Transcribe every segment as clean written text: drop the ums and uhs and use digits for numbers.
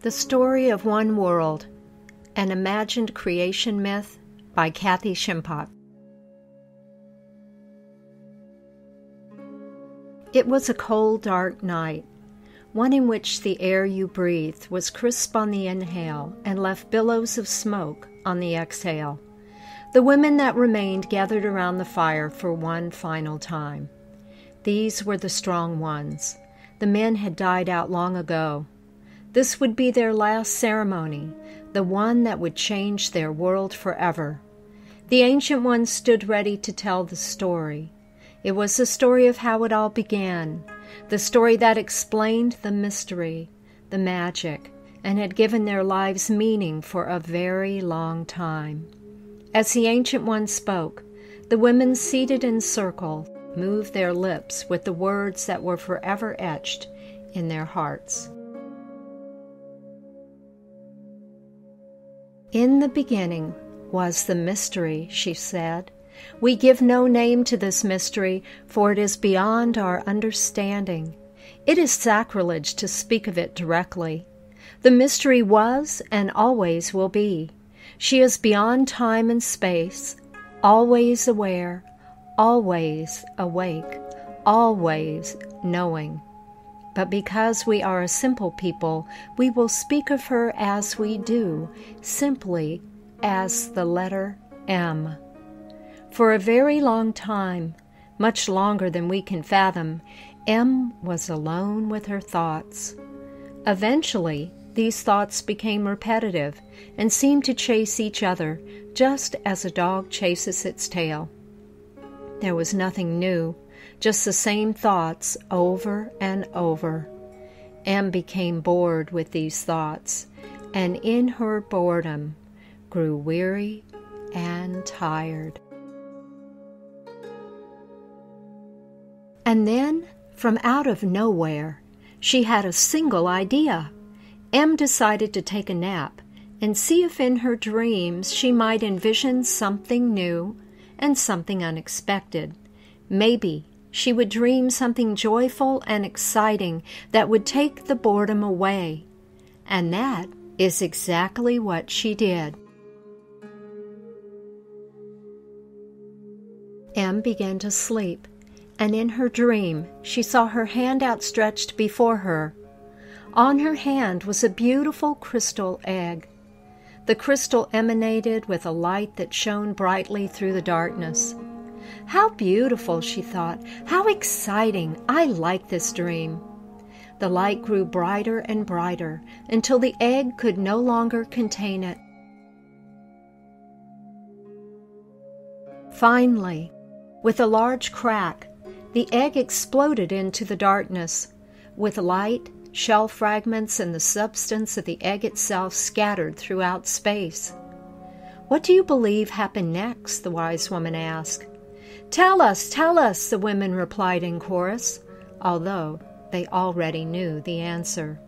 The Story of One World, an Imagined Creation Myth by Kathy Shimpock. It was a cold, dark night, one in which the air you breathed was crisp on the inhale and left billows of smoke on the exhale. The women that remained gathered around the fire for one final time. These were the strong ones. The men had died out long ago. This would be their last ceremony, the one that would change their world forever. The Ancient Ones stood ready to tell the story. It was the story of how it all began, the story that explained the mystery, the magic, and had given their lives meaning for a very long time. As the Ancient Ones spoke, the women seated in circle moved their lips with the words that were forever etched in their hearts. In the beginning was the mystery, she said. We give no name to this mystery, for it is beyond our understanding. It is sacrilege to speak of it directly. The mystery was and always will be. She is beyond time and space, always aware, always awake, always knowing. But because we are a simple people, we will speak of her as we do, simply as the letter M. For a very long time, much longer than we can fathom, M was alone with her thoughts. Eventually, these thoughts became repetitive and seemed to chase each other, just as a dog chases its tail. There was nothing new, just the same thoughts over and over. M became bored with these thoughts, and in her boredom grew weary and tired. And then, from out of nowhere, she had a single idea. M decided to take a nap and see if in her dreams she might envision something new and something unexpected. Maybe she would dream something joyful and exciting that would take the boredom away. And that is exactly what she did. M began to sleep, and in her dream she saw her hand outstretched before her. On her hand was a beautiful crystal egg. The crystal emanated with a light that shone brightly through the darkness. How beautiful, she thought. How exciting. I like this dream. The light grew brighter and brighter until the egg could no longer contain it. Finally, with a large crack, the egg exploded into the darkness, with light, shell fragments, and the substance of the egg itself scattered throughout space. What do you believe happened next? The wise woman asked. Tell us, the women replied in chorus, although they already knew the answer.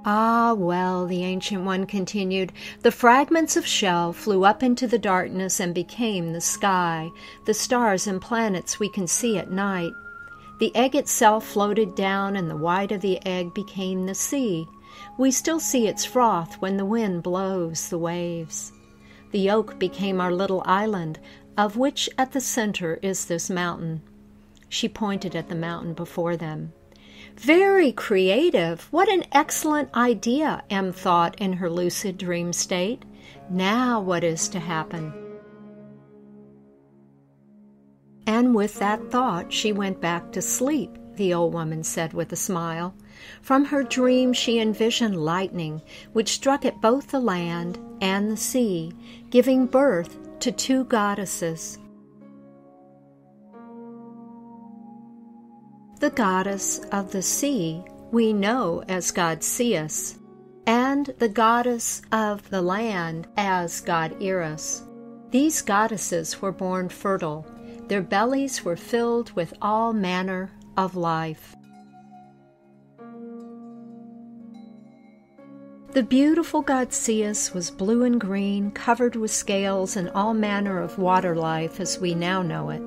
Ah, well, the Ancient One continued, the fragments of shell flew up into the darkness and became the sky, the stars and planets we can see at night. The egg itself floated down, and the white of the egg became the sea. We still see its froth when the wind blows the waves. The yolk became our little island, of which at the center is this mountain. She pointed at the mountain before them. Very creative! What an excellent idea, M thought in her lucid dream state. Now what is to happen? And with that thought she went back to sleep, the old woman said with a smile. From her dream she envisioned lightning, which struck at both the land and the sea, giving birth to two goddesses. The goddess of the sea we know as God Ceus, and the goddess of the land as God Eris. These goddesses were born fertile. Their bellies were filled with all manner of life. The beautiful god Ceus was blue and green, covered with scales and all manner of water life as we now know it.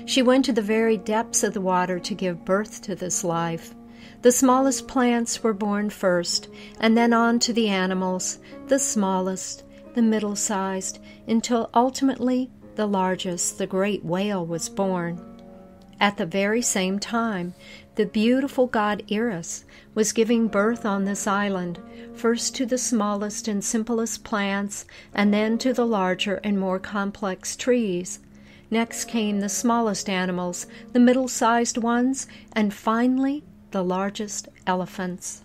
She went to the very depths of the water to give birth to this life. The smallest plants were born first, and then on to the animals, the smallest, the middle-sized, until ultimately the largest, the great whale, was born. At the very same time, the beautiful god Eris was giving birth on this island, first to the smallest and simplest plants, and then to the larger and more complex trees. Next came the smallest animals, the middle-sized ones, and finally the largest elephants.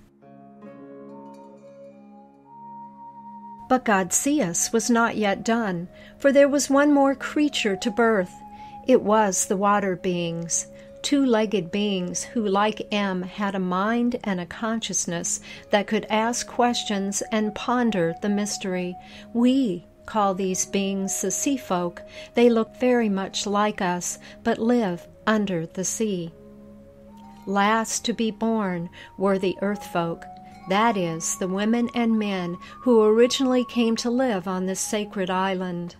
But Godseus was not yet done, for there was one more creature to birth. It was the water beings, two-legged beings who, like M, had a mind and a consciousness that could ask questions and ponder the mystery. We call these beings the sea folk. They look very much like us, but live under the sea. Last to be born were the earth folk, that is, the women and men who originally came to live on this sacred island.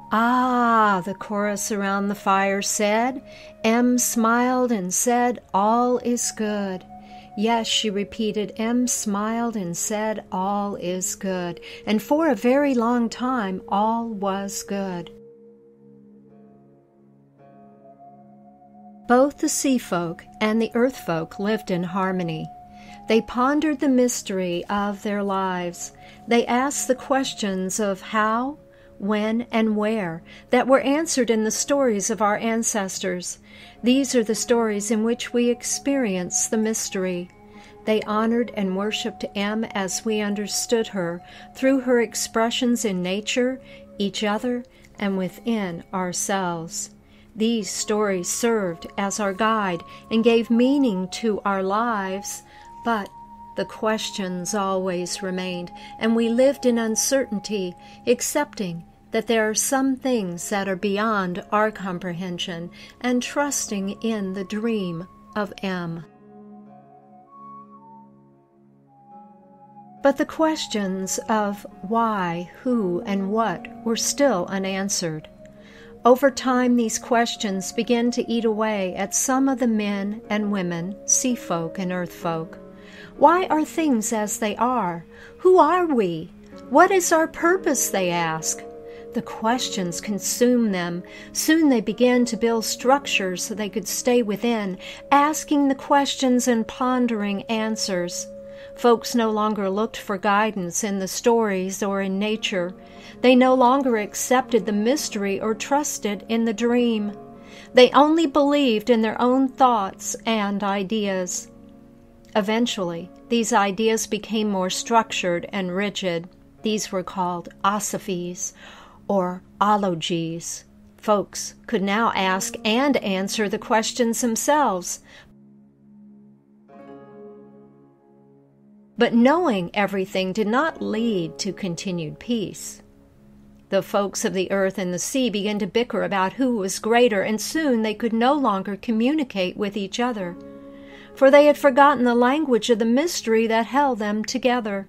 "Ah," the chorus around the fire said. M smiled and said, "All is good." Yes, she repeated, M smiled and said, "All is good." And for a very long time, all was good. Both the sea folk and the earth folk lived in harmony. They pondered the mystery of their lives. They asked the questions of how, when, and where that were answered in the stories of our ancestors. These are the stories in which we experience the mystery. They honored and worshipped M as we understood her, through her expressions in nature, each other, and within ourselves. These stories served as our guide and gave meaning to our lives, but the questions always remained, and we lived in uncertainty, accepting that there are some things that are beyond our comprehension, and trusting in the dream of M. But the questions of why, who, and what were still unanswered. Over time, these questions began to eat away at some of the men and women, sea folk and earth folk. Why are things as they are? Who are we? What is our purpose, they ask. The questions consume them. Soon they began to build structures so they could stay within, asking the questions and pondering answers. Folks no longer looked for guidance in the stories or in nature. They no longer accepted the mystery or trusted in the dream. They only believed in their own thoughts and ideas. Eventually, these ideas became more structured and rigid. These were called osophies or ologies. Folks could now ask and answer the questions themselves. But knowing everything did not lead to continued peace. The folks of the earth and the sea began to bicker about who was greater, and soon they could no longer communicate with each other, for they had forgotten the language of the mystery that held them together.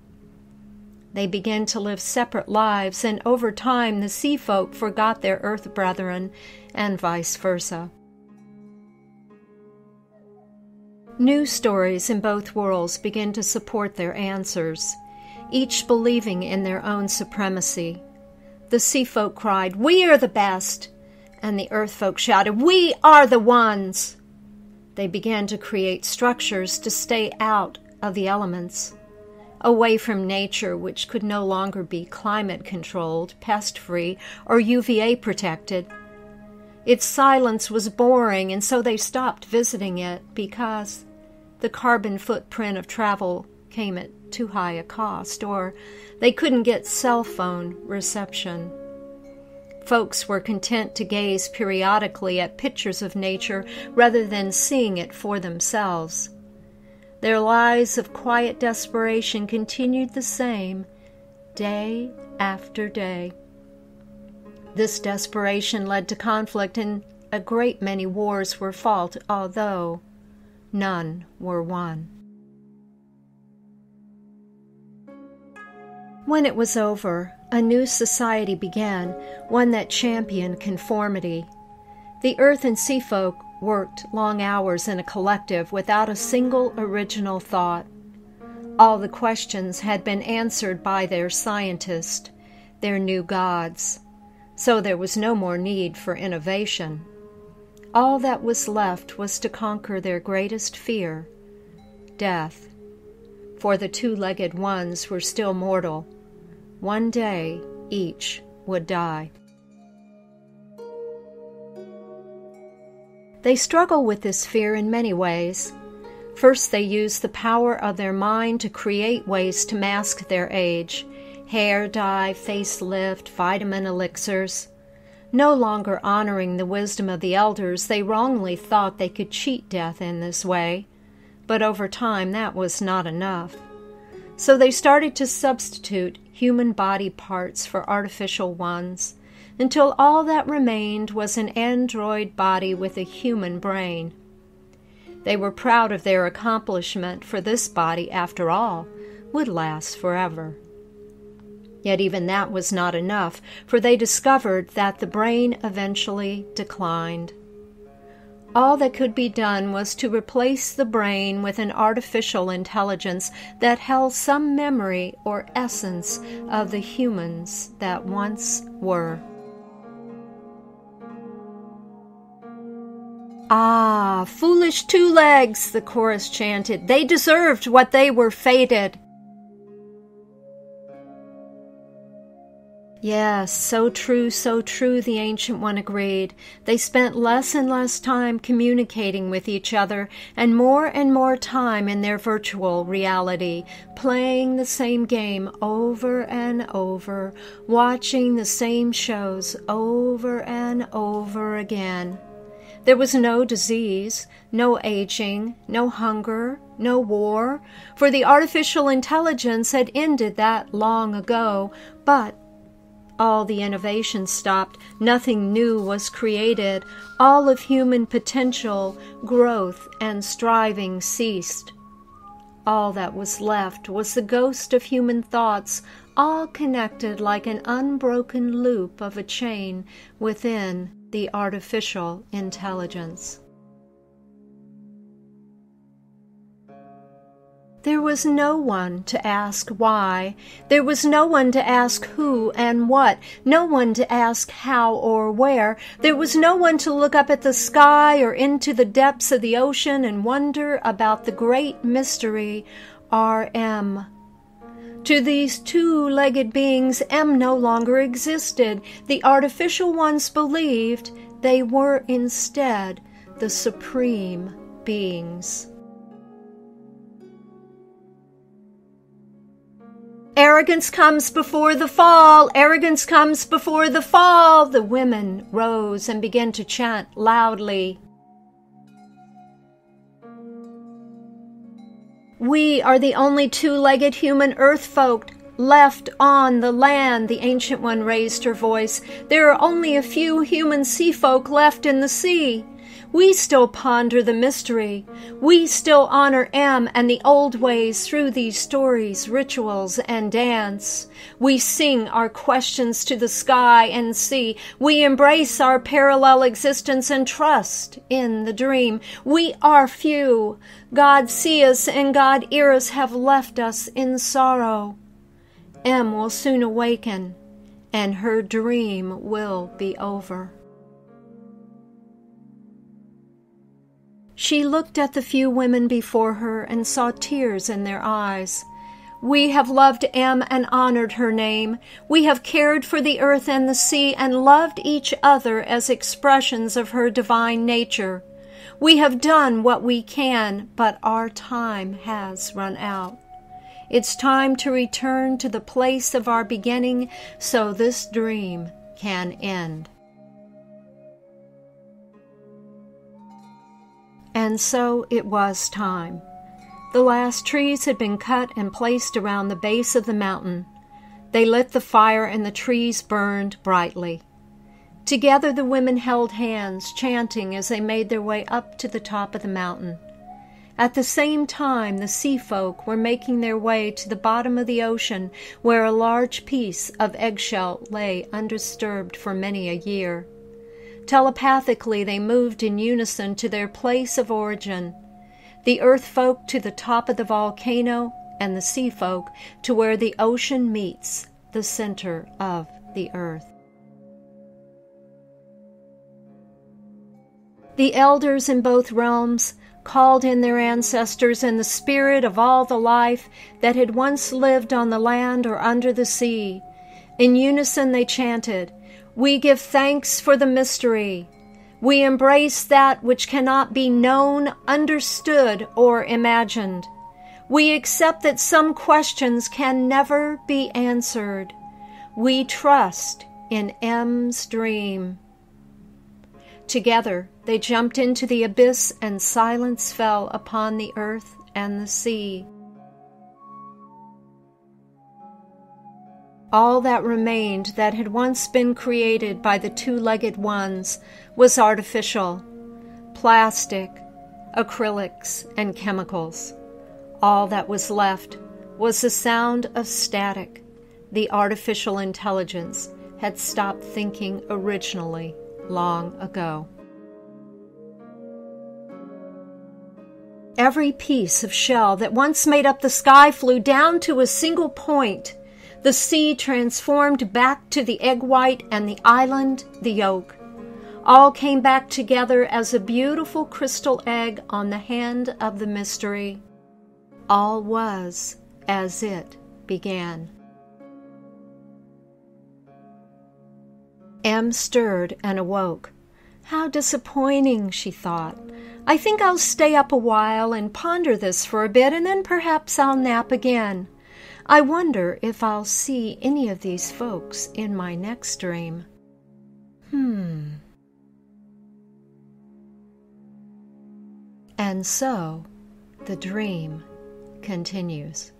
They began to live separate lives, and over time the sea folk forgot their earth brethren, and vice versa. New stories in both worlds began to support their answers, each believing in their own supremacy. The sea folk cried, "We are the best!" And the earth folk shouted, "We are the ones!" They began to create structures to stay out of the elements, away from nature, which could no longer be climate-controlled, pest-free, or UVA protected. Its silence was boring, and so they stopped visiting it because the carbon footprint of travel came at too high a cost, or they couldn't get cell phone reception. Folks were content to gaze periodically at pictures of nature rather than seeing it for themselves. Their lives of quiet desperation continued the same, day after day. This desperation led to conflict, and a great many wars were fought, although none were won. When it was over, a new society began, one that championed conformity. The earth and sea folk worked long hours in a collective without a single original thought. All the questions had been answered by their scientists, their new gods, so there was no more need for innovation. All that was left was to conquer their greatest fear, death. For the two-legged ones were still mortal. One day each would die. They struggle with this fear in many ways. First, they use the power of their mind to create ways to mask their age. Hair dye, facelift, vitamin elixirs. No longer honoring the wisdom of the elders, they wrongly thought they could cheat death in this way. But over time, that was not enough. So they started to substitute human body parts for artificial ones, until all that remained was an android body with a human brain. They were proud of their accomplishment, for this body, after all, would last forever. Yet even that was not enough, for they discovered that the brain eventually declined. All that could be done was to replace the brain with an artificial intelligence that held some memory or essence of the humans that once were. "Ah, foolish two legs," the chorus chanted. "They deserved what they were fated." Yes, so true, the Ancient One agreed. They spent less and less time communicating with each other and more time in their virtual reality, playing the same game over and over, watching the same shows over and over again. There was no disease, no aging, no hunger, no war, for the artificial intelligence had ended that long ago, but all the innovation stopped, nothing new was created, all of human potential, growth, and striving ceased. All that was left was the ghost of human thoughts, all connected like an unbroken loop of a chain within the artificial intelligence. There was no one to ask why. There was no one to ask who and what. No one to ask how or where. There was no one to look up at the sky or into the depths of the ocean and wonder about the great mystery, RM. To these two-legged beings, M no longer existed. The artificial ones believed they were instead the supreme beings. "Arrogance comes before the fall! Arrogance comes before the fall!" The women rose and began to chant loudly. "We are the only two-legged human earth folk left on the land," the Ancient One raised her voice. "There are only a few human sea folk left in the sea. We still ponder the mystery. We still honor M and the old ways through these stories, rituals, and dance. We sing our questions to the sky and sea. We embrace our parallel existence and trust in the dream. We are few. God see us and God hear us have left us in sorrow. M will soon awaken, and her dream will be over." She looked at the few women before her and saw tears in their eyes. "We have loved M and honored her name. We have cared for the earth and the sea and loved each other as expressions of her divine nature. We have done what we can, but our time has run out. It's time to return to the place of our beginning so this dream can end." And so it was time. The last trees had been cut and placed around the base of the mountain. They lit the fire and the trees burned brightly. Together the women held hands, chanting as they made their way up to the top of the mountain. At the same time, the sea folk were making their way to the bottom of the ocean, where a large piece of eggshell lay undisturbed for many a year. Telepathically, they moved in unison to their place of origin. The earth folk to the top of the volcano, and the sea folk to where the ocean meets the center of the earth. The elders in both realms called in their ancestors and the spirit of all the life that had once lived on the land or under the sea. In unison they chanted, "We give thanks for the mystery. We embrace that which cannot be known, understood, or imagined. We accept that some questions can never be answered. We trust in M's dream." Together they jumped into the abyss, and silence fell upon the earth and the sea. All that remained that had once been created by the two-legged ones was artificial: plastic, acrylics, and chemicals. All that was left was the sound of static. The artificial intelligence had stopped thinking originally long ago. Every piece of shell that once made up the sky flew down to a single point. The sea transformed back to the egg white, and the island the yolk. All came back together as a beautiful crystal egg on the hand of the mystery. All was as it began. M stirred and awoke. How disappointing, she thought. I think I'll stay up a while and ponder this for a bit, and then perhaps I'll nap again. I wonder if I'll see any of these folks in my next dream. And so the dream continues.